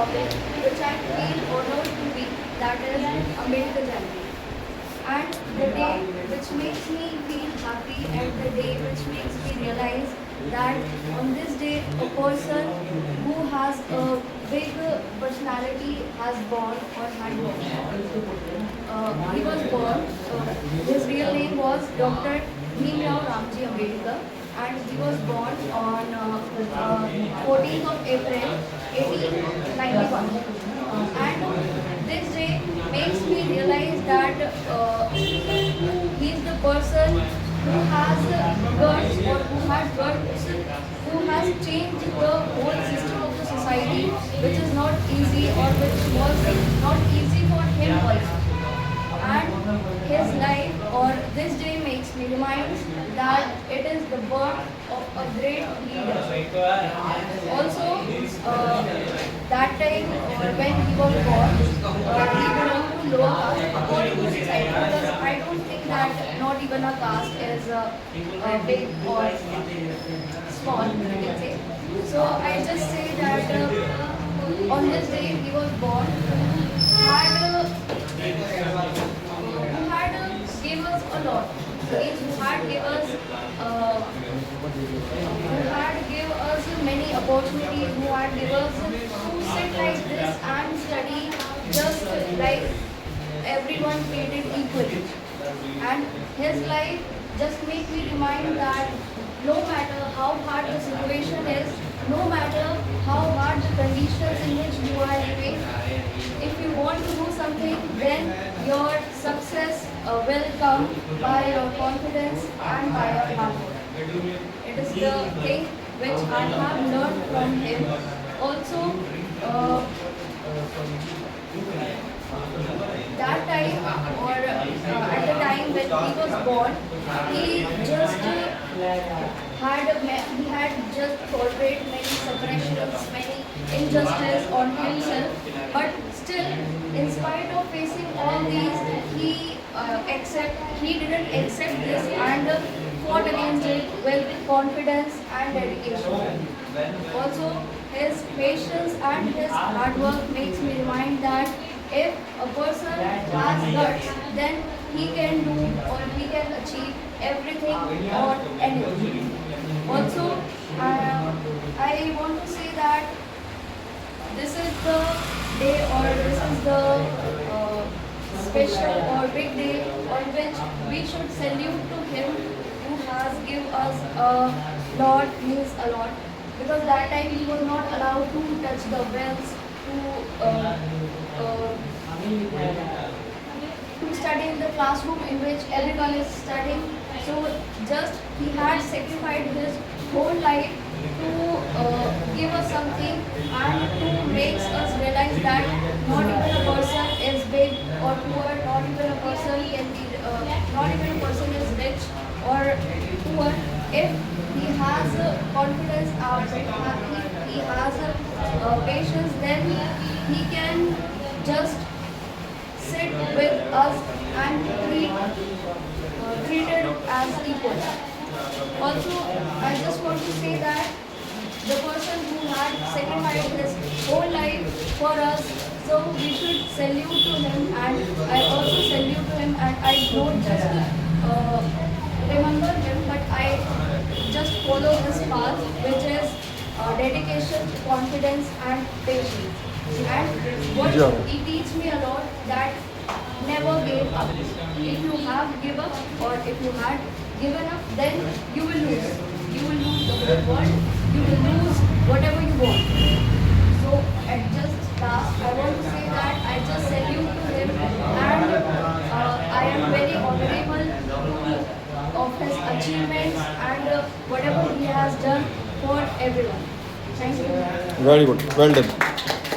topic which I feel honored to be, that is Ambedkar Jayanti. And the day which makes me feel happy and the day which makes me realize that on this day a person who has a big personality has born or had born. He was born, his real name was Dr. Bhimrao Ramji Ambedkar, and he was born on 14th of April 1891. And this day makes me realize that he is the person who has guts or who has guts, who has changed the whole system of the society, which is not easy or which was not easy for him also. And his life or this day makes me remind that it is the birth of a great leader. Also, that time or when he was born, he belonged to lower caste according to society, because I don't think that not even a caste is big or small, I can say. So I just say that on this day he was born, who had gave us a lot. Means who had give us many opportunities, who had give us to sit like this and study just like everyone treated equally. And his life just make me remind that no matter how hard the situation is, no matter how hard the conditions in which you are living, if you want to do something, then your success will come by your confidence and by your hard work. It is the thing which I have learned from him. Also, that time or at the time when he was born, he had just portrayed many suppressions, many injustice on himself, but still, in spite of facing all these, he didn't accept this and fought against it with confidence and dedication. Also, his patience and his hard work makes me remind that if a person has guts, then he can do or he can achieve everything or anything. Also, I want to say that this is the day or this is the special or big day on which we should salute to him who has given us a lot, means a lot. Because that time he was not allowed to touch the wells, to study in the classroom in which everyone is studying. So just he had sacrificed his whole life to give us something and to make us realize that not even a person is big or poor, not even a person can be, not even a person is rich or poor. If he has confidence or he has patience, then he can just sit with us and treated as equal. Also, I just want to say that the person who had sacrificed his whole life for us, so we should salute to him, and I also salute to him, and I don't just remember him, but I just follow his path, which is dedication, confidence and patience. And what he teaches me a lot, that never give up. If you have give up or if you had given up, then you will lose. You will lose the whole world. You will lose whatever you want. So at just last, I want to say that I just salute to him, and I am very honorable of his achievements and whatever he has done for everyone. Thank you. Very good. Well done.